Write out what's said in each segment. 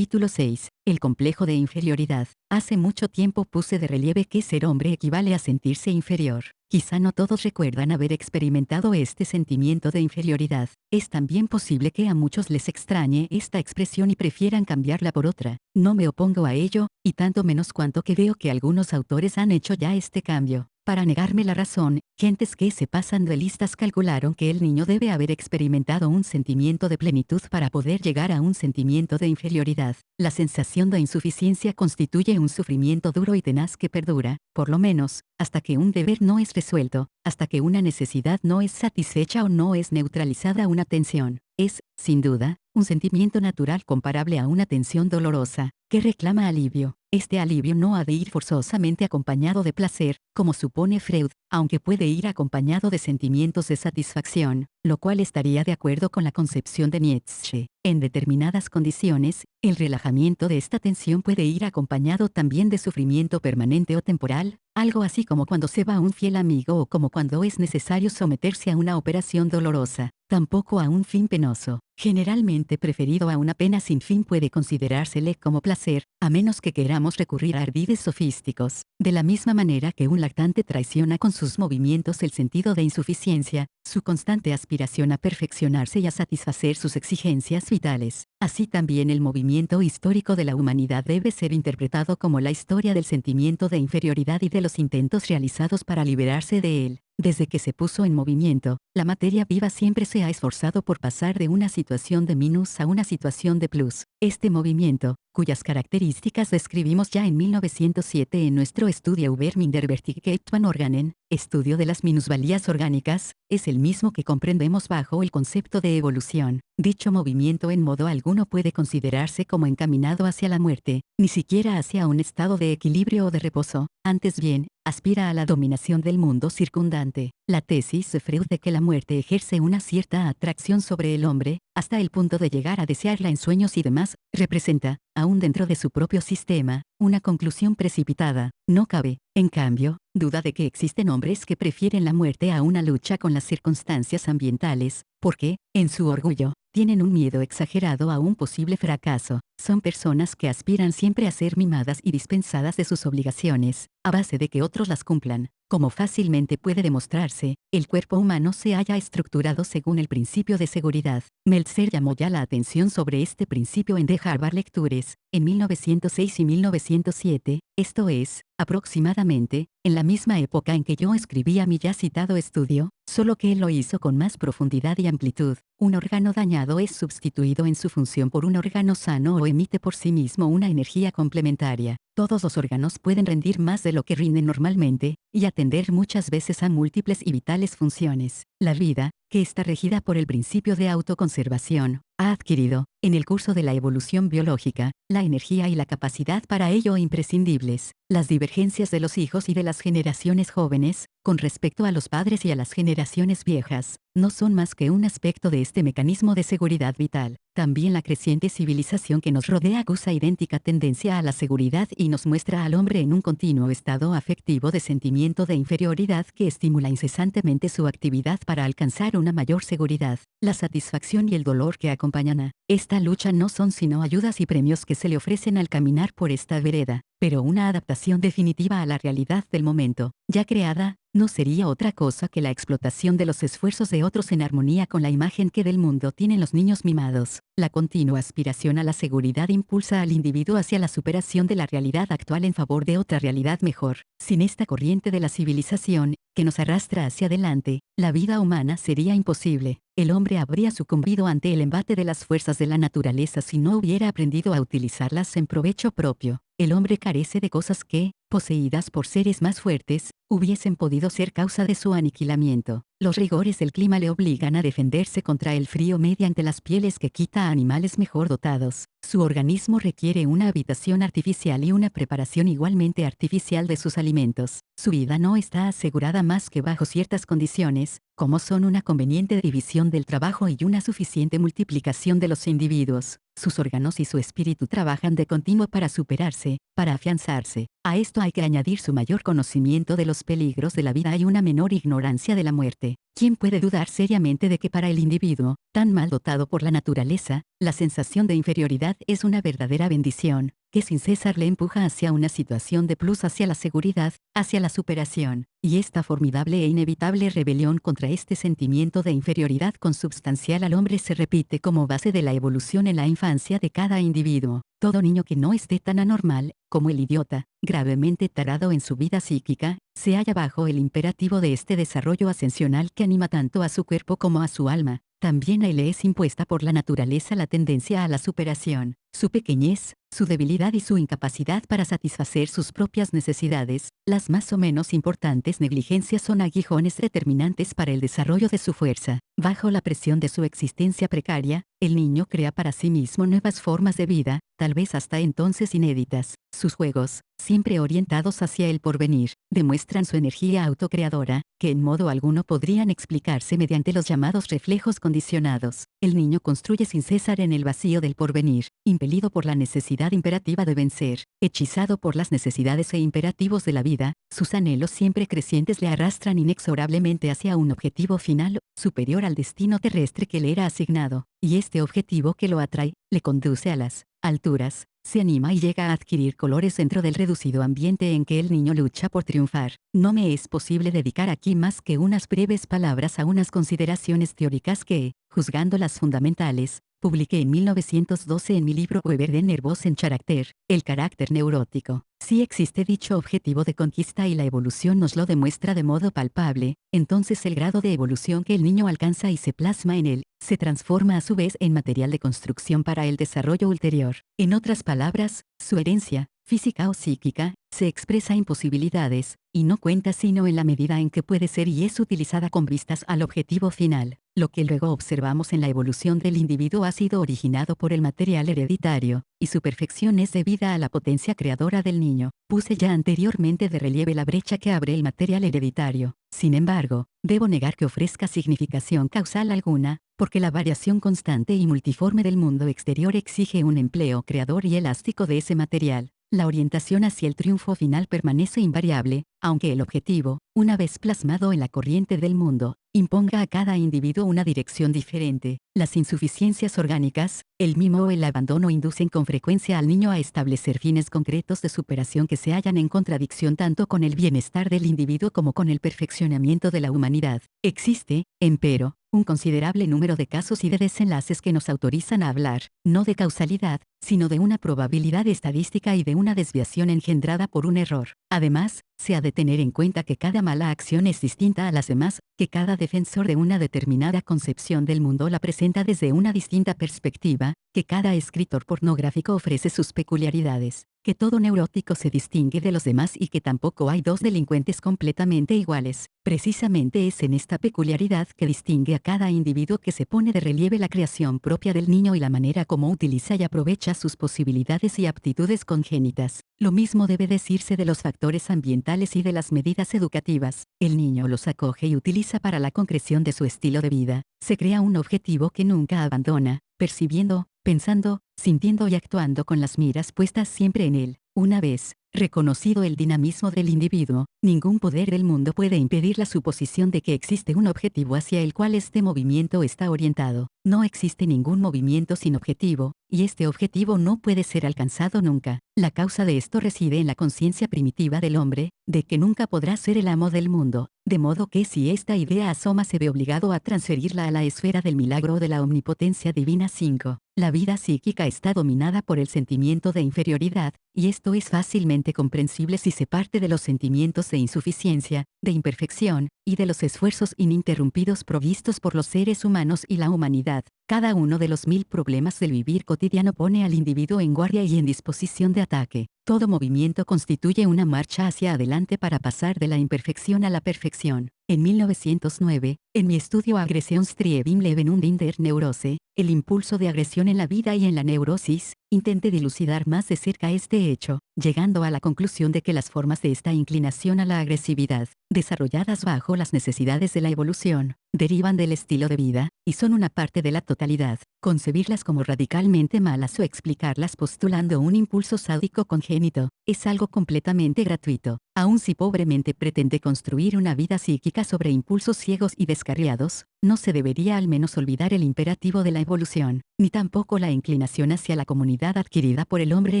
Capítulo 6. El complejo de inferioridad. Hace mucho tiempo puse de relieve que ser hombre equivale a sentirse inferior. Quizá no todos recuerdan haber experimentado este sentimiento de inferioridad. Es también posible que a muchos les extrañe esta expresión y prefieran cambiarla por otra. No me opongo a ello, y tanto menos cuanto que veo que algunos autores han hecho ya este cambio. Para negarme la razón, gentes que se pasan de listas calcularon que el niño debe haber experimentado un sentimiento de plenitud para poder llegar a un sentimiento de inferioridad. La sensación de insuficiencia constituye un sufrimiento duro y tenaz que perdura, por lo menos, hasta que un deber no es resuelto, hasta que una necesidad no es satisfecha o no es neutralizada una tensión. Es, sin duda, un sentimiento natural comparable a una tensión dolorosa, que reclama alivio. Este alivio no ha de ir forzosamente acompañado de placer, como supone Freud, aunque puede ir acompañado de sentimientos de satisfacción, lo cual estaría de acuerdo con la concepción de Nietzsche. En determinadas condiciones, el relajamiento de esta tensión puede ir acompañado también de sufrimiento permanente o temporal, algo así como cuando se va un fiel amigo o como cuando es necesario someterse a una operación dolorosa, tampoco a un fin penoso. Generalmente preferido a una pena sin fin puede considerársele como placer, a menos que queramos recurrir a ardides sofísticos. De la misma manera que un lactante traiciona con sus movimientos el sentido de insuficiencia, su constante aspiración a perfeccionarse y a satisfacer sus exigencias vitales, así también el movimiento histórico de la humanidad debe ser interpretado como la historia del sentimiento de inferioridad y de los intentos realizados para liberarse de él. Desde que se puso en movimiento, la materia viva siempre se ha esforzado por pasar de una situación de minus a una situación de plus. Este movimiento, cuyas características describimos ya en 1907 en nuestro estudio über Minderwertigkeit von Organen, estudio de las minusvalías orgánicas, es el mismo que comprendemos bajo el concepto de evolución. Dicho movimiento en modo alguno puede considerarse como encaminado hacia la muerte, ni siquiera hacia un estado de equilibrio o de reposo, antes bien, aspira a la dominación del mundo circundante. La tesis de Freud de que la muerte ejerce una cierta atracción sobre el hombre, hasta el punto de llegar a desearla en sueños y demás, representa, aún dentro de su propio sistema, una conclusión precipitada. No cabe, en cambio, duda de que existen hombres que prefieren la muerte a una lucha con las circunstancias ambientales, porque, en su orgullo, tienen un miedo exagerado a un posible fracaso. Son personas que aspiran siempre a ser mimadas y dispensadas de sus obligaciones, a base de que otros las cumplan. Como fácilmente puede demostrarse, el cuerpo humano se halla estructurado según el principio de seguridad. Meltzer llamó ya la atención sobre este principio en The Harvard Lectures, en 1906 y 1907, esto es, aproximadamente, en la misma época en que yo escribía mi ya citado estudio, solo que él lo hizo con más profundidad y amplitud. Un órgano dañado es sustituido en su función por un órgano sano o emite por sí mismo una energía complementaria. Todos los órganos pueden rendir más de lo que rinden normalmente, y atender muchas veces a múltiples y vitales funciones. La vida, que está regida por el principio de autoconservación, ha adquirido, en el curso de la evolución biológica, la energía y la capacidad para ello imprescindibles. Las divergencias de los hijos y de las generaciones jóvenes, con respecto a los padres y a las generaciones viejas, no son más que un aspecto de este mecanismo de seguridad vital. También la creciente civilización que nos rodea acusa idéntica tendencia a la seguridad y nos muestra al hombre en un continuo estado afectivo de sentimiento de inferioridad que estimula incesantemente su actividad para alcanzar una mayor seguridad. La satisfacción y el dolor que acompañan a esta lucha no son sino ayudas y premios que se le ofrecen al caminar por esta vereda, pero una adaptación definitiva a la realidad del momento, ya creada, no sería otra cosa que la explotación de los esfuerzos de otros en armonía con la imagen que del mundo tienen los niños mimados. La continua aspiración a la seguridad impulsa al individuo hacia la superación de la realidad actual en favor de otra realidad mejor. Sin esta corriente de la civilización, que nos arrastra hacia adelante, la vida humana sería imposible. El hombre habría sucumbido ante el embate de las fuerzas de la naturaleza si no hubiera aprendido a utilizarlas en provecho propio. El hombre carece de cosas que, poseídas por seres más fuertes, hubiesen podido ser causa de su aniquilamiento. Los rigores del clima le obligan a defenderse contra el frío mediante las pieles que quita a animales mejor dotados. Su organismo requiere una habitación artificial y una preparación igualmente artificial de sus alimentos. Su vida no está asegurada más que bajo ciertas condiciones, como son una conveniente división del trabajo y una suficiente multiplicación de los individuos. sus órganos y su espíritu trabajan de continuo para superarse, para afianzarse. A esto hay que añadir su mayor conocimiento de los peligros de la vida y una menor ignorancia de la muerte. ¿Quién puede dudar seriamente de que para el individuo, tan mal dotado por la naturaleza, la sensación de inferioridad es una verdadera bendición, que sin cesar le empuja hacia una situación de plus, hacia la seguridad, hacia la superación? Y esta formidable e inevitable rebelión contra este sentimiento de inferioridad consubstancial al hombre se repite como base de la evolución en la infancia de cada individuo. Todo niño que no esté tan anormal, como el idiota, gravemente tarado en su vida psíquica, se halla bajo el imperativo de este desarrollo ascensional que anima tanto a su cuerpo como a su alma. También a él le es impuesta por la naturaleza la tendencia a la superación. Su pequeñez, su debilidad y su incapacidad para satisfacer sus propias necesidades, las más o menos importantes negligencias, son aguijones determinantes para el desarrollo de su fuerza. Bajo la presión de su existencia precaria, el niño crea para sí mismo nuevas formas de vida, tal vez hasta entonces inéditas. Sus juegos, siempre orientados hacia el porvenir, demuestran su energía autocreadora, que en modo alguno podrían explicarse mediante los llamados reflejos condicionados. El niño construye sin cesar en el vacío del porvenir, impelido por la necesidad imperativa de vencer, hechizado por las necesidades e imperativos de la vida. Sus anhelos siempre crecientes le arrastran inexorablemente hacia un objetivo final, superior al destino terrestre que le era asignado, y este objetivo que lo atrae, le conduce a las alturas, se anima y llega a adquirir colores dentro del reducido ambiente en que el niño lucha por triunfar. No me es posible dedicar aquí más que unas breves palabras a unas consideraciones teóricas que, juzgando las fundamentales, publiqué en 1912 en mi libro Weber de Nervos en Charakter, el carácter neurótico. Si existe dicho objetivo de conquista y la evolución nos lo demuestra de modo palpable, entonces el grado de evolución que el niño alcanza y se plasma en él, se transforma a su vez en material de construcción para el desarrollo ulterior. En otras palabras, su herencia, física o psíquica, se expresa en posibilidades, y no cuenta sino en la medida en que puede ser y es utilizada con vistas al objetivo final. Lo que luego observamos en la evolución del individuo ha sido originado por el material hereditario, y su perfección es debida a la potencia creadora del niño. Puse ya anteriormente de relieve la brecha que abre el material hereditario. Sin embargo, debo negar que ofrezca significación causal alguna, porque la variación constante y multiforme del mundo exterior exige un empleo creador y elástico de ese material. La orientación hacia el triunfo final permanece invariable, aunque el objetivo, una vez plasmado en la corriente del mundo, imponga a cada individuo una dirección diferente. Las insuficiencias orgánicas, el mimo o el abandono inducen con frecuencia al niño a establecer fines concretos de superación que se hallan en contradicción tanto con el bienestar del individuo como con el perfeccionamiento de la humanidad. Existe, empero, un considerable número de casos y de desenlaces que nos autorizan a hablar, no de causalidad, sino de una probabilidad estadística y de una desviación engendrada por un error. Además, se ha de tener en cuenta que cada mala acción es distinta a las demás, que cada defensor de una determinada concepción del mundo la presenta desde una distinta perspectiva, que cada escritor pornográfico ofrece sus peculiaridades, que todo neurótico se distingue de los demás y que tampoco hay dos delincuentes completamente iguales. Precisamente es en esta peculiaridad que distingue a cada individuo que se pone de relieve la creación propia del niño y la manera como utiliza y aprovecha sus posibilidades y aptitudes congénitas. Lo mismo debe decirse de los factores ambientales y de las medidas educativas. El niño los acoge y utiliza para la concreción de su estilo de vida. Se crea un objetivo que nunca abandona, percibiendo, pensando, sintiendo y actuando con las miras puestas siempre en él. Una vez reconocido el dinamismo del individuo, ningún poder del mundo puede impedir la suposición de que existe un objetivo hacia el cual este movimiento está orientado. No existe ningún movimiento sin objetivo, y este objetivo no puede ser alcanzado nunca. La causa de esto reside en la conciencia primitiva del hombre, de que nunca podrá ser el amo del mundo, de modo que si esta idea asoma se ve obligado a transferirla a la esfera del milagro o de la omnipotencia divina. 5. La vida psíquica está dominada por el sentimiento de inferioridad, y esto es fácilmente comprensible si se parte de los sentimientos de insuficiencia, de imperfección, y de los esfuerzos ininterrumpidos provistos por los seres humanos y la humanidad. Cada uno de los 1000 problemas del vivir cotidiano pone al individuo en guardia y en disposición de ataque. Todo movimiento constituye una marcha hacia adelante para pasar de la imperfección a la perfección. En 1909, en mi estudio Aggressionstrieb im Leben und in der Neurose, el impulso de agresión en la vida y en la neurosis, intenté dilucidar más de cerca este hecho, llegando a la conclusión de que las formas de esta inclinación a la agresividad, desarrolladas bajo las necesidades de la evolución, derivan del estilo de vida, y son una parte de la totalidad. Concebirlas como radicalmente malas o explicarlas postulando un impulso sádico congénito, es algo completamente gratuito, aun si pobremente pretende construir una vida psíquica sobre impulsos ciegos y descarriados, no se debería al menos olvidar el imperativo de la evolución, ni tampoco la inclinación hacia la comunidad adquirida por el hombre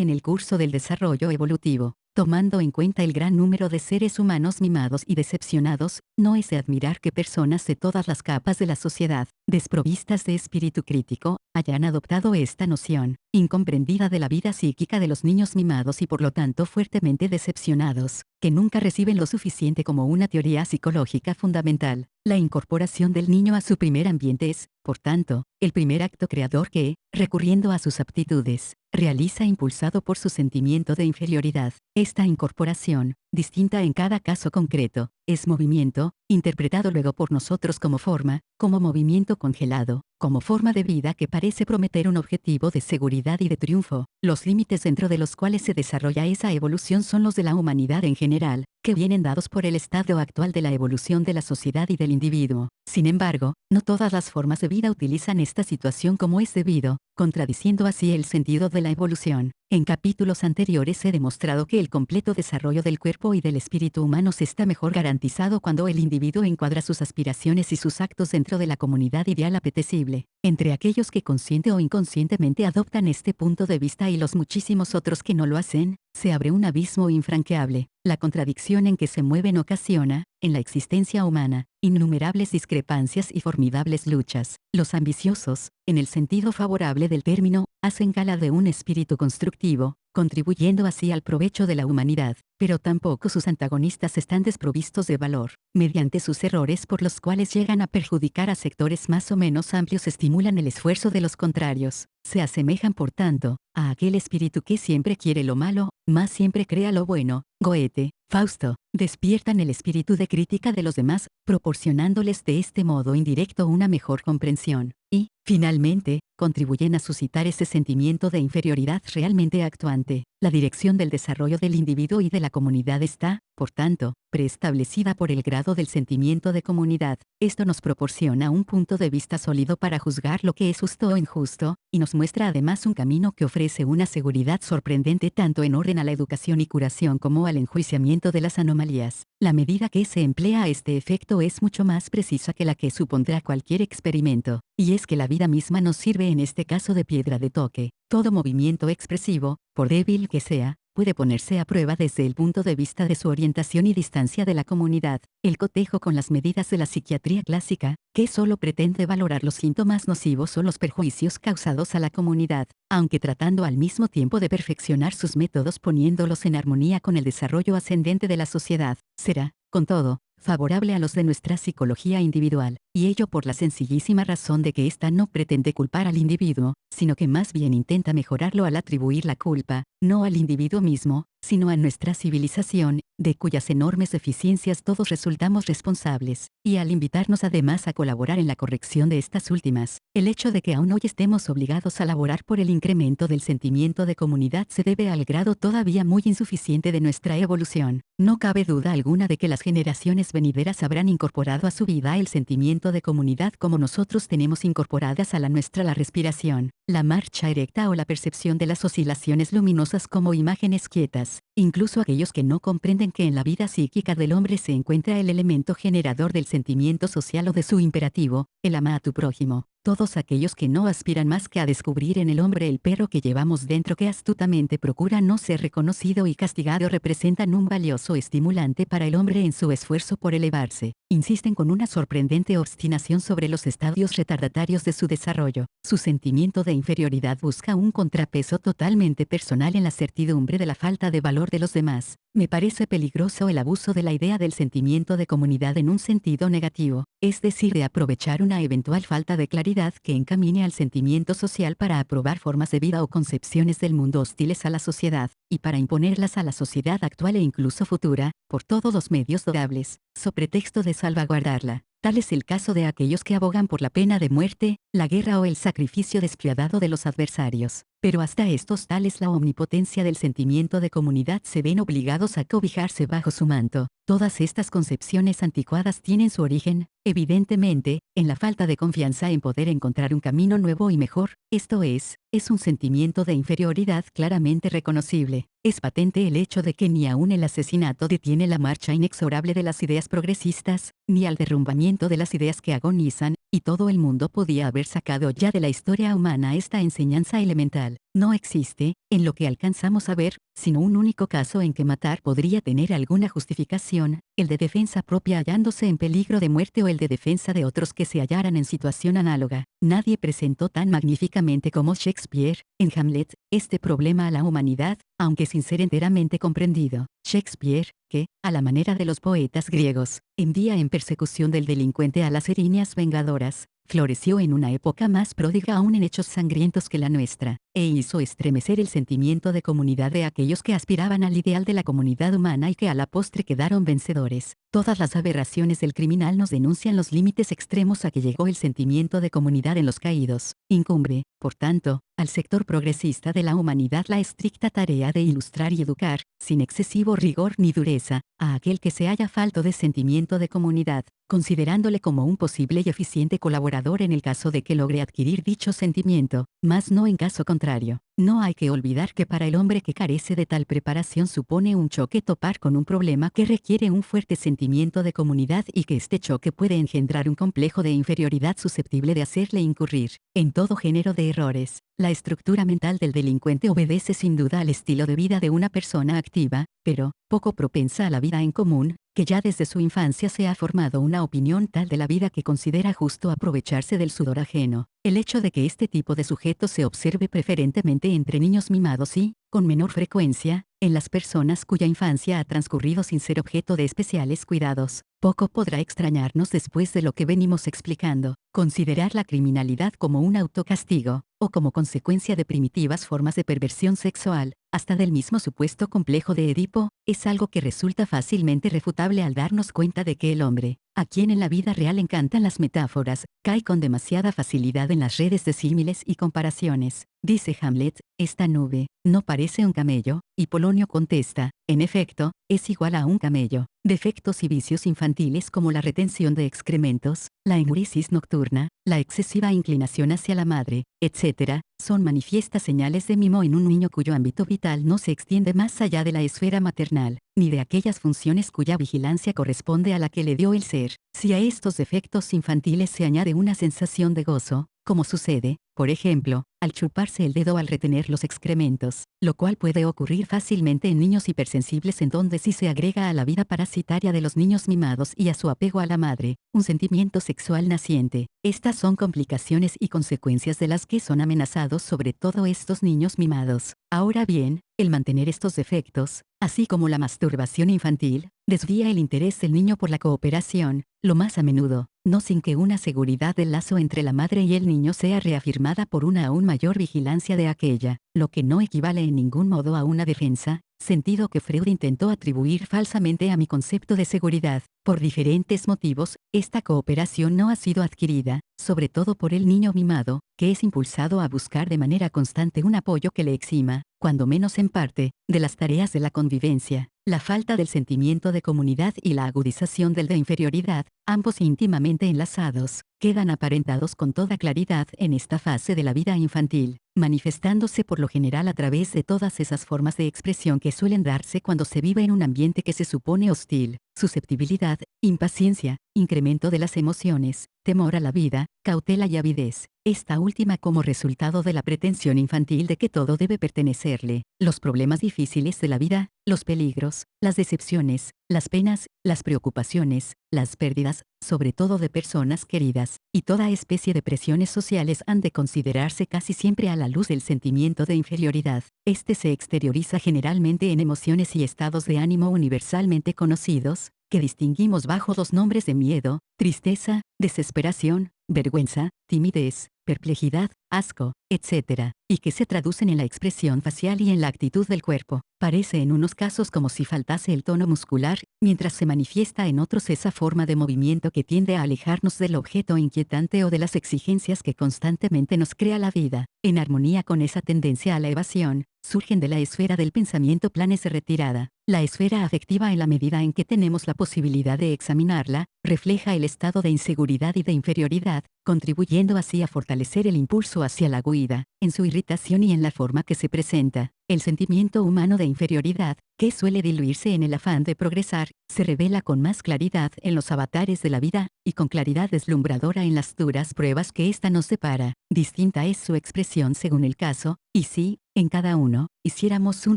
en el curso del desarrollo evolutivo. Tomando en cuenta el gran número de seres humanos mimados y decepcionados, no es de admirar que personas de todas las capas de la sociedad, desprovistas de espíritu crítico, hayan adoptado esta noción, incomprendida de la vida psíquica de los niños mimados y por lo tanto fuertemente decepcionados, que nunca reciben lo suficiente como una teoría psicológica fundamental. La incorporación del niño a su primer ambiente es, por tanto, el primer acto creador que, recurriendo a sus aptitudes, realiza impulsado por su sentimiento de inferioridad. Esta incorporación, distinta en cada caso concreto, es movimiento, interpretado luego por nosotros como movimiento congelado, como forma de vida que parece prometer un objetivo de seguridad y de triunfo. Los límites dentro de los cuales se desarrolla esa evolución son los de la humanidad en general, que vienen dados por el estado actual de la evolución de la sociedad y del individuo. Sin embargo, no todas las formas de vida utilizan esta situación como es debido, contradiciendo así el sentido de la evolución. En capítulos anteriores he demostrado que el completo desarrollo del cuerpo y del espíritu humanos está mejor garantizado cuando el individuo encuadra sus aspiraciones y sus actos dentro de la comunidad ideal apetecible. Entre aquellos que consciente o inconscientemente adoptan este punto de vista y los muchísimos otros que no lo hacen, se abre un abismo infranqueable. La contradicción en que se mueven ocasiona, en la existencia humana, innumerables discrepancias y formidables luchas. Los ambiciosos, en el sentido favorable del término, hacen gala de un espíritu constructivo, contribuyendo así al provecho de la humanidad, pero tampoco sus antagonistas están desprovistos de valor. Mediante sus errores por los cuales llegan a perjudicar a sectores más o menos amplios estimulan el esfuerzo de los contrarios. Se asemejan por tanto, a aquel espíritu que siempre quiere lo malo, mas siempre crea lo bueno. Goethe, Fausto, despiertan el espíritu de crítica de los demás, proporcionándoles de este modo indirecto una mejor comprensión, y, finalmente, contribuyen a suscitar ese sentimiento de inferioridad realmente actuante. La dirección del desarrollo del individuo y de la comunidad está, por tanto, preestablecida por el grado del sentimiento de comunidad. Esto nos proporciona un punto de vista sólido para juzgar lo que es justo o injusto, y nos muestra además un camino que ofrece una seguridad sorprendente tanto en orden a la educación y curación como al enjuiciamiento de las anomalías. La medida que se emplea a este efecto es mucho más precisa que la que supondrá cualquier experimento, y es que la vida misma nos sirve en este caso de piedra de toque. Todo movimiento expresivo, por débil que sea, puede ponerse a prueba desde el punto de vista de su orientación y distancia de la comunidad. El cotejo con las medidas de la psiquiatría clásica, que solo pretende valorar los síntomas nocivos o los perjuicios causados a la comunidad, aunque tratando al mismo tiempo de perfeccionar sus métodos poniéndolos en armonía con el desarrollo ascendente de la sociedad, será, con todo, favorable a los de nuestra psicología individual, y ello por la sencillísima razón de que ésta no pretende culpar al individuo, sino que más bien intenta mejorarlo al atribuir la culpa, no al individuo mismo, sino a nuestra civilización, de cuyas enormes deficiencias todos resultamos responsables, y al invitarnos además a colaborar en la corrección de estas últimas. El hecho de que aún hoy estemos obligados a laborar por el incremento del sentimiento de comunidad se debe al grado todavía muy insuficiente de nuestra evolución. No cabe duda alguna de que las generaciones venideras habrán incorporado a su vida el sentimiento de comunidad como nosotros tenemos incorporadas a la nuestra la respiración, la marcha erecta o la percepción de las oscilaciones luminosas como imágenes quietas. Incluso aquellos que no comprenden que en la vida psíquica del hombre se encuentra el elemento generador del sentimiento social o de su imperativo, el ama a tu prójimo. Todos aquellos que no aspiran más que a descubrir en el hombre el perro que llevamos dentro que astutamente procura no ser reconocido y castigado representan un valioso estimulante para el hombre en su esfuerzo por elevarse. Insisten con una sorprendente obstinación sobre los estadios retardatarios de su desarrollo. Su sentimiento de inferioridad busca un contrapeso totalmente personal en la certidumbre de la falta de valor de los demás. Me parece peligroso el abuso de la idea del sentimiento de comunidad en un sentido negativo, es decir, de aprovechar una eventual falta de claridad que encamine al sentimiento social para aprobar formas de vida o concepciones del mundo hostiles a la sociedad, y para imponerlas a la sociedad actual e incluso futura, por todos los medios loables, so pretexto de salvaguardarla. Tal es el caso de aquellos que abogan por la pena de muerte, la guerra o el sacrificio despiadado de los adversarios. Pero hasta estos tales la omnipotencia del sentimiento de comunidad se ven obligados a cobijarse bajo su manto. Todas estas concepciones anticuadas tienen su origen, evidentemente, en la falta de confianza en poder encontrar un camino nuevo y mejor, esto es un sentimiento de inferioridad claramente reconocible. Es patente el hecho de que ni aún el asesinato detiene la marcha inexorable de las ideas progresistas, ni al derrumbamiento de las ideas que agonizan, y todo el mundo podía haber sacado ya de la historia humana esta enseñanza elemental. No existe, en lo que alcanzamos a ver, sino un único caso en que matar podría tener alguna justificación, el de defensa propia hallándose en peligro de muerte o el de defensa de otros que se hallaran en situación análoga. Nadie presentó tan magníficamente como Shakespeare, en Hamlet, este problema a la humanidad, aunque sin ser enteramente comprendido. Shakespeare, que, a la manera de los poetas griegos, envía en persecución del delincuente a las erinias vengadoras, floreció en una época más pródiga aún en hechos sangrientos que la nuestra, e hizo estremecer el sentimiento de comunidad de aquellos que aspiraban al ideal de la comunidad humana y que a la postre quedaron vencedores. Todas las aberraciones del criminal nos denuncian los límites extremos a que llegó el sentimiento de comunidad en los caídos. Incumbe, por tanto, al sector progresista de la humanidad la estricta tarea de ilustrar y educar, sin excesivo rigor ni dureza, a aquel que se haya falto de sentimiento de comunidad, considerándole como un posible y eficiente colaborador en el caso de que logre adquirir dicho sentimiento, mas no en caso contrario. No hay que olvidar que para el hombre que carece de tal preparación supone un choque topar con un problema que requiere un fuerte sentimiento de comunidad y que este choque puede engendrar un complejo de inferioridad susceptible de hacerle incurrir en todo género de errores. La estructura mental del delincuente obedece sin duda al estilo de vida de una persona activa, pero poco propensa a la vida en común, que ya desde su infancia se ha formado una opinión tal de la vida que considera justo aprovecharse del sudor ajeno. El hecho de que este tipo de sujeto se observe preferentemente entre niños mimados y, con menor frecuencia, en las personas cuya infancia ha transcurrido sin ser objeto de especiales cuidados, poco podrá extrañarnos después de lo que venimos explicando. Considerar la criminalidad como un autocastigo, o como consecuencia de primitivas formas de perversión sexual, hasta del mismo supuesto complejo de Edipo, es algo que resulta fácilmente refutable al darnos cuenta de que el hombre, a quien en la vida real encantan las metáforas, cae con demasiada facilidad en las redes de símiles y comparaciones. Dice Hamlet, esta nube, ¿no parece un camello? Y Polonio contesta, en efecto, es igual a un camello. Defectos y vicios infantiles como la retención de excrementos, la enuresis nocturna, la excesiva inclinación hacia la madre, etc., son manifiestas señales de mimo en un niño cuyo ámbito vital no se extiende más allá de la esfera maternal, ni de aquellas funciones cuya vigilancia corresponde a la que le dio el ser. Si a estos defectos infantiles se añade una sensación de gozo, como sucede, por ejemplo, al chuparse el dedo al retener los excrementos, lo cual puede ocurrir fácilmente en niños hipersensibles en donde sí se agrega a la vida parasitaria de los niños mimados y a su apego a la madre, un sentimiento sexual naciente. Estas son complicaciones y consecuencias de las que son amenazados sobre todo estos niños mimados. Ahora bien, el mantener estos defectos, así como la masturbación infantil, desvía el interés del niño por la cooperación, lo más a menudo, no sin que una seguridad del lazo entre la madre y el niño sea reafirmada por una aún mayor vigilancia de aquella, lo que no equivale en ningún modo a una defensa, sentido que Freud intentó atribuir falsamente a mi concepto de seguridad. Por diferentes motivos, esta cooperación no ha sido adquirida, sobre todo por el niño mimado, que es impulsado a buscar de manera constante un apoyo que le exima, cuando menos en parte, de las tareas de la convivencia. La falta del sentimiento de comunidad y la agudización del de inferioridad, ambos íntimamente enlazados, quedan aparentados con toda claridad en esta fase de la vida infantil, manifestándose por lo general a través de todas esas formas de expresión que suelen darse cuando se vive en un ambiente que se supone hostil: susceptibilidad, impaciencia, incremento de las emociones, temor a la vida, cautela y avidez, esta última como resultado de la pretensión infantil de que todo debe pertenecerle, los problemas difíciles de la vida, los peligros, las decepciones, las penas, las preocupaciones, las pérdidas, sobre todo de personas queridas, y toda especie de presiones sociales han de considerarse casi siempre a la luz del sentimiento de inferioridad. Este se exterioriza generalmente en emociones y estados de ánimo universalmente conocidos, que distinguimos bajo los nombres de miedo, tristeza, desesperación, vergüenza, timidez, perplejidad, asco, etc., y que se traducen en la expresión facial y en la actitud del cuerpo. Parece en unos casos como si faltase el tono muscular, mientras se manifiesta en otros esa forma de movimiento que tiende a alejarnos del objeto inquietante o de las exigencias que constantemente nos crea la vida. En armonía con esa tendencia a la evasión, surgen de la esfera del pensamiento planes de retirada. La esfera afectiva, en la medida en que tenemos la posibilidad de examinarla, refleja el estado de inseguridad y de inferioridad, contribuyendo así a fortalecer el impulso hacia la huida, en su irritación y en la forma que se presenta. El sentimiento humano de inferioridad, que suele diluirse en el afán de progresar, se revela con más claridad en los avatares de la vida, y con claridad deslumbradora en las duras pruebas que ésta nos separa. Distinta es su expresión según el caso, y si, en cada uno, hiciéramos un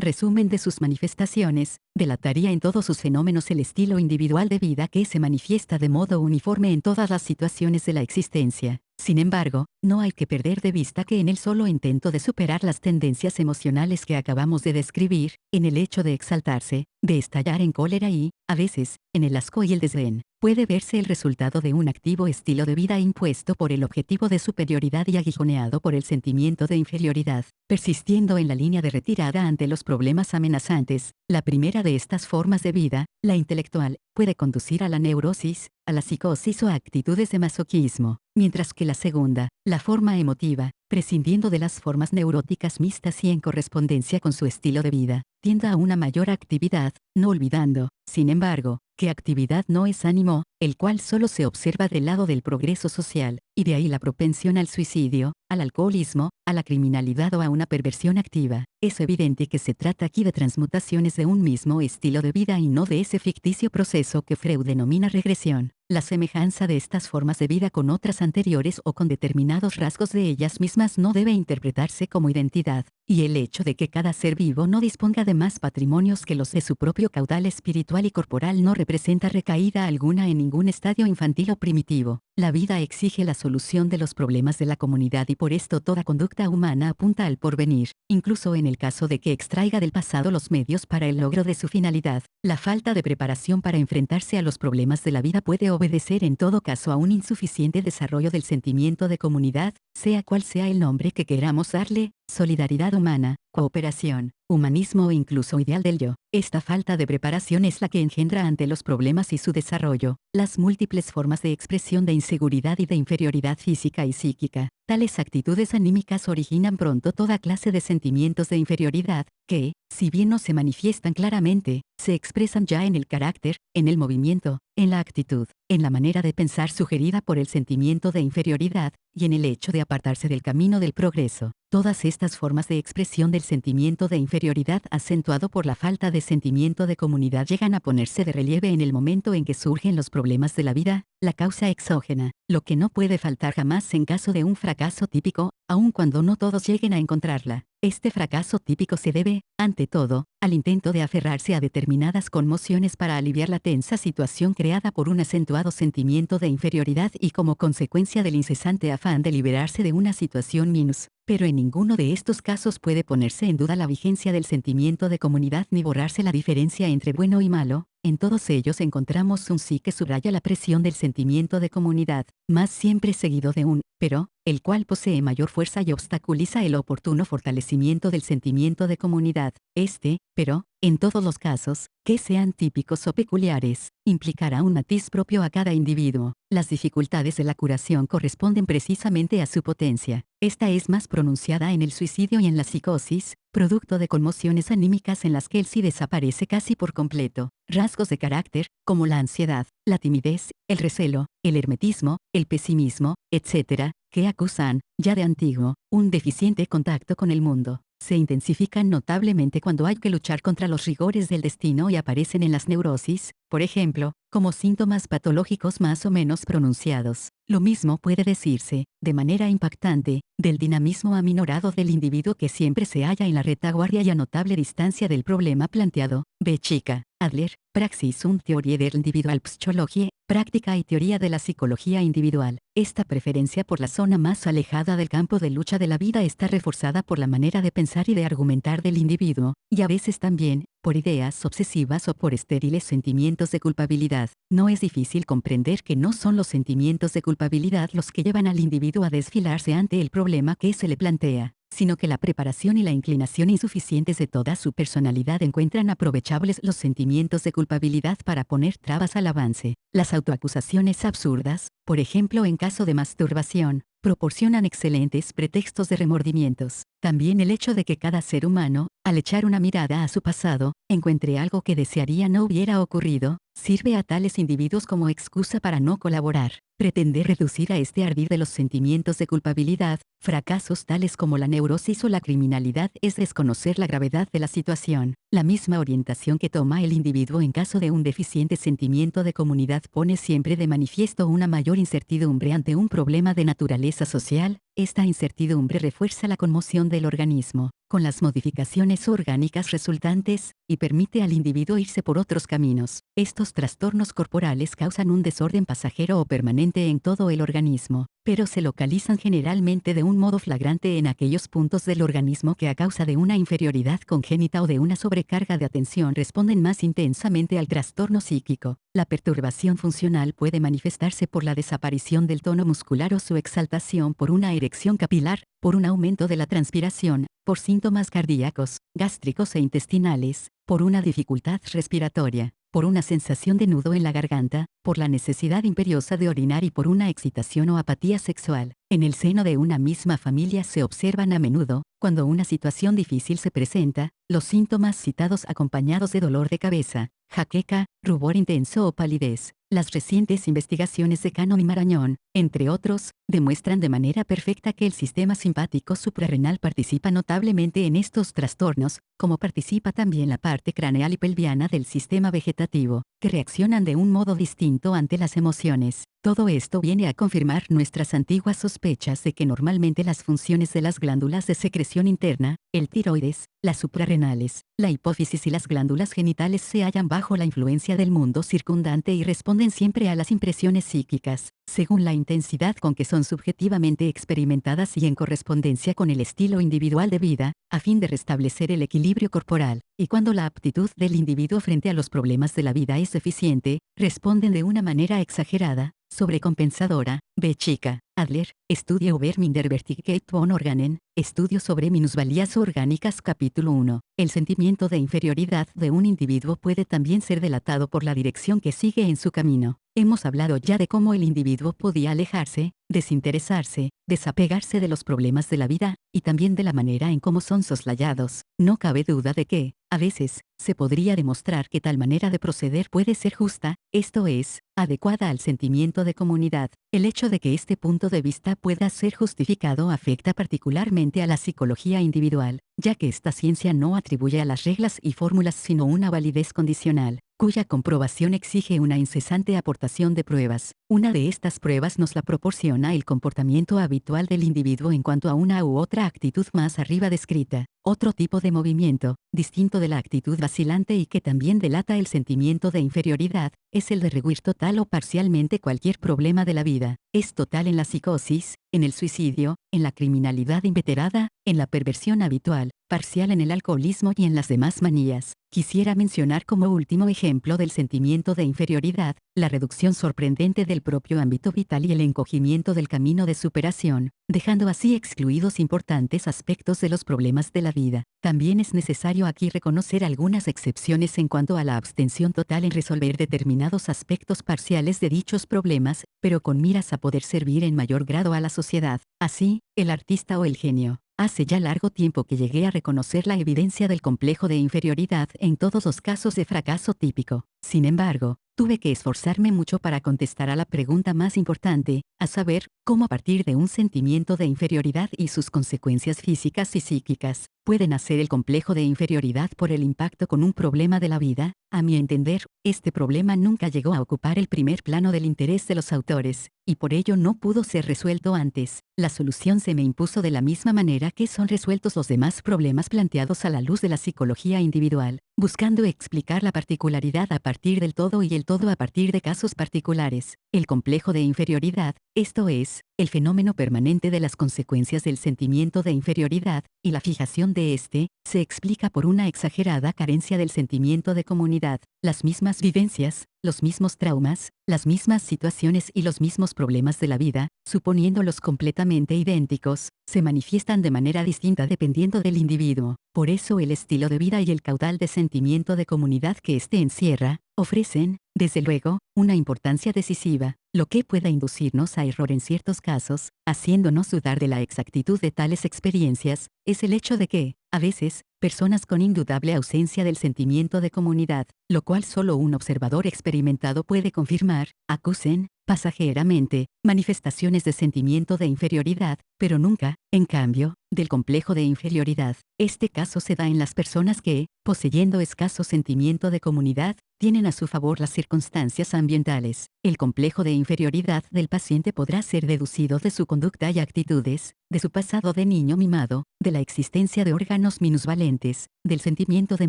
resumen de sus manifestaciones, delataría en todos sus fenómenos el estilo individual de vida que se manifiesta de modo uniforme en todas las situaciones de la existencia. Sin embargo, no hay que perder de vista que en el solo intento de superar las tendencias emocionales que acabamos de describir, en el hecho de exaltarse, de estallar en cólera y, a veces, en el asco y el desdén, puede verse el resultado de un activo estilo de vida impuesto por el objetivo de superioridad y aguijoneado por el sentimiento de inferioridad, persistiendo en la línea de retirada ante los problemas amenazantes. La primera de estas formas de vida, la intelectual, puede conducir a la neurosis, a la psicosis o a actitudes de masoquismo, mientras que la segunda, la forma emotiva, prescindiendo de las formas neuróticas mixtas y en correspondencia con su estilo de vida, tienda a una mayor actividad, no olvidando, sin embargo, que actividad no es ánimo, el cual solo se observa del lado del progreso social, y de ahí la propensión al suicidio, al alcoholismo, a la criminalidad o a una perversión activa. Es evidente que se trata aquí de transmutaciones de un mismo estilo de vida y no de ese ficticio proceso que Freud denomina regresión. La semejanza de estas formas de vida con otras anteriores o con determinados rasgos de ellas mismas no debe interpretarse como identidad, y el hecho de que cada ser vivo no disponga de más patrimonios que los de su propio caudal espiritual y corporal no representa recaída alguna en ningún estadio infantil o primitivo. La vida exige la solución de los problemas de la comunidad y por esto toda conducta humana apunta al porvenir, incluso en el caso de que extraiga del pasado los medios para el logro de su finalidad. La falta de preparación para enfrentarse a los problemas de la vida puede obedecer en todo caso a un insuficiente desarrollo del sentimiento de comunidad, sea cual sea el nombre que queramos darle, solidaridad humana, cooperación, humanismo o incluso ideal del yo. Esta falta de preparación es la que engendra ante los problemas y su desarrollo, las múltiples formas de expresión de inseguridad y de inferioridad física y psíquica. Tales actitudes anímicas originan pronto toda clase de sentimientos de inferioridad, que, si bien no se manifiestan claramente, se expresan ya en el carácter, en el movimiento, en la actitud, en la manera de pensar sugerida por el sentimiento de inferioridad, y en el hecho de apartarse del camino del progreso. Todas estas formas de expresión del sentimiento de inferioridad acentuado por la falta de sentimiento de comunidad llegan a ponerse de relieve en el momento en que surgen los problemas de la vida, la causa exógena, lo que no puede faltar jamás en caso de un fracaso típico, aun cuando no todos lleguen a encontrarla. Este fracaso típico se debe, ante todo, al intento de aferrarse a determinadas conmociones para aliviar la tensa situación creada por un acentuado sentimiento de inferioridad y como consecuencia del incesante afán de liberarse de una situación minus. Pero en ninguno de estos casos puede ponerse en duda la vigencia del sentimiento de comunidad ni borrarse la diferencia entre bueno y malo. En todos ellos encontramos un sí que subraya la presión del sentimiento de comunidad, más siempre seguido de un pero, el cual posee mayor fuerza y obstaculiza el oportuno fortalecimiento del sentimiento de comunidad. Este, pero, en todos los casos, que sean típicos o peculiares, implicará un matiz propio a cada individuo. Las dificultades de la curación corresponden precisamente a su potencia. Esta es más pronunciada en el suicidio y en la psicosis, producto de conmociones anímicas en las que el sí desaparece casi por completo. Rasgos de carácter, como la ansiedad, la timidez, el recelo, el hermetismo, el pesimismo, etc., que acusan, ya de antiguo, un deficiente contacto con el mundo, se intensifican notablemente cuando hay que luchar contra los rigores del destino y aparecen en las neurosis, por ejemplo, como síntomas patológicos más o menos pronunciados. Lo mismo puede decirse, de manera impactante, del dinamismo aminorado del individuo que siempre se halla en la retaguardia y a notable distancia del problema planteado. B. Chica, Adler, Praxis und Theorie der Individualpsychologie, Práctica y Teoría de la Psicología Individual. Esta preferencia por la zona más alejada del campo de lucha de la vida está reforzada por la manera de pensar y de argumentar del individuo, y a veces también, por ideas obsesivas o por estériles sentimientos de culpabilidad. No es difícil comprender que no son los sentimientos de culpabilidad los que llevan al individuo a desfilarse ante el problema que se le plantea, sino que la preparación y la inclinación insuficientes de toda su personalidad encuentran aprovechables los sentimientos de culpabilidad para poner trabas al avance. Las autoacusaciones absurdas, por ejemplo en caso de masturbación, proporcionan excelentes pretextos de remordimientos. También el hecho de que cada ser humano, al echar una mirada a su pasado, encuentre algo que desearía no hubiera ocurrido, sirve a tales individuos como excusa para no colaborar. Pretender reducir a este ardid de los sentimientos de culpabilidad, fracasos tales como la neurosis o la criminalidad es desconocer la gravedad de la situación. La misma orientación que toma el individuo en caso de un deficiente sentimiento de comunidad pone siempre de manifiesto una mayor incertidumbre ante un problema de naturaleza social. Esta incertidumbre refuerza la conmoción del organismo, con las modificaciones orgánicas resultantes, y permite al individuo irse por otros caminos. Estos trastornos corporales causan un desorden pasajero o permanente en todo el organismo, pero se localizan generalmente de un modo flagrante en aquellos puntos del organismo que a causa de una inferioridad congénita o de una sobrecarga de atención responden más intensamente al trastorno psíquico. La perturbación funcional puede manifestarse por la desaparición del tono muscular o su exaltación por una erección capilar, por un aumento de la transpiración, por síntomas cardíacos, gástricos e intestinales, por una dificultad respiratoria, por una sensación de nudo en la garganta, por la necesidad imperiosa de orinar y por una excitación o apatía sexual. En el seno de una misma familia se observan a menudo, cuando una situación difícil se presenta, los síntomas citados acompañados de dolor de cabeza, jaqueca, rubor intenso o palidez. Las recientes investigaciones de Cano y Marañón, entre otros, demuestran de manera perfecta que el sistema simpático suprarrenal participa notablemente en estos trastornos, como participa también la parte craneal y pelviana del sistema vegetativo, que reaccionan de un modo distinto ante las emociones. Todo esto viene a confirmar nuestras antiguas sospechas de que normalmente las funciones de las glándulas de secreción interna, el tiroides, las suprarrenales, la hipófisis y las glándulas genitales se hallan bajo la influencia del mundo circundante y responden siempre a las impresiones psíquicas, según la intensidad con que son subjetivamente experimentadas y en correspondencia con el estilo individual de vida, a fin de restablecer el equilibrio corporal. Y cuando la aptitud del individuo frente a los problemas de la vida es deficiente, responden de una manera exagerada, sobrecompensadora. B. Chica, Adler, Estudio über Minderwertigkeit von Organen, Estudio sobre minusvalías orgánicas capítulo 1. El sentimiento de inferioridad de un individuo puede también ser delatado por la dirección que sigue en su camino. Hemos hablado ya de cómo el individuo podía alejarse, desinteresarse, desapegarse de los problemas de la vida, y también de la manera en cómo son soslayados. No cabe duda de que, a veces, se podría demostrar que tal manera de proceder puede ser justa, esto es, adecuada al sentimiento de comunidad. El hecho de que este punto de vista pueda ser justificado afecta particularmente a la psicología individual, ya que esta ciencia no atribuye a las reglas y fórmulas sino una validez condicional, cuya comprobación exige una incesante aportación de pruebas. Una de estas pruebas nos la proporciona el comportamiento habitual del individuo en cuanto a una u otra actitud más arriba descrita. Otro tipo de movimiento, distinto de la actitud vacilante y que también delata el sentimiento de inferioridad, es el de rehuir total o parcialmente cualquier problema de la vida. Es total en la psicosis, en el suicidio, en la criminalidad inveterada, en la perversión habitual, parcial en el alcoholismo y en las demás manías. Quisiera mencionar como último ejemplo del sentimiento de inferioridad, la reducción sorprendente del propio ámbito vital y el encogimiento del camino de superación, dejando así excluidos importantes aspectos de los problemas de la vida. También es necesario aquí reconocer algunas excepciones en cuanto a la abstención total en resolver determinados aspectos parciales de dichos problemas, pero con miras a poder servir en mayor grado a la sociedad. Así, el artista o el genio. Hace ya largo tiempo que llegué a reconocer la evidencia del complejo de inferioridad en todos los casos de fracaso típico. Sin embargo, tuve que esforzarme mucho para contestar a la pregunta más importante, a saber, cómo a partir de un sentimiento de inferioridad y sus consecuencias físicas y psíquicas, puede nacer el complejo de inferioridad por el impacto con un problema de la vida. A mi entender, este problema nunca llegó a ocupar el primer plano del interés de los autores, y por ello no pudo ser resuelto antes. La solución se me impuso de la misma manera que son resueltos los demás problemas planteados a la luz de la psicología individual, buscando explicar la particularidad a partir del todo y el todo a partir de casos particulares. El complejo de inferioridad, esto es, el fenómeno permanente de las consecuencias del sentimiento de inferioridad, y la fijación de este, se explica por una exagerada carencia del sentimiento de comunidad. Las mismas vivencias, los mismos traumas, las mismas situaciones y los mismos problemas de la vida, suponiéndolos completamente idénticos, se manifiestan de manera distinta dependiendo del individuo. Por eso el estilo de vida y el caudal de sentimiento de comunidad que éste encierra, ofrecen, desde luego, una importancia decisiva, lo que pueda inducirnos a error en ciertos casos, haciéndonos dudar de la exactitud de tales experiencias, es el hecho de que, a veces, personas con indudable ausencia del sentimiento de comunidad, lo cual solo un observador experimentado puede confirmar, acusen, pasajeramente, manifestaciones de sentimiento de inferioridad, pero nunca, en cambio, del complejo de inferioridad. Este caso se da en las personas que, poseyendo escaso sentimiento de comunidad, tienen a su favor las circunstancias ambientales. El complejo de inferioridad del paciente podrá ser deducido de su conducta y actitudes, de su pasado de niño mimado, de la existencia de órganos minusvalentes, del sentimiento de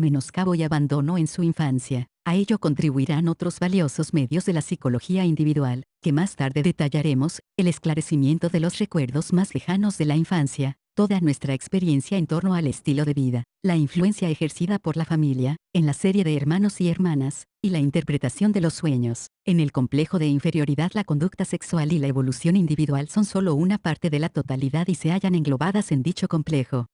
menoscabo y abandono en su infancia. A ello contribuirán otros valiosos medios de la psicología individual, que más tarde detallaremos, el esclarecimiento de los recuerdos más lejanos de la infancia, toda nuestra experiencia en torno al estilo de vida, la influencia ejercida por la familia, en la serie de hermanos y hermanas, y la interpretación de los sueños. En el complejo de inferioridad la conducta sexual y la evolución individual son solo una parte de la totalidad y se hallan englobadas en dicho complejo.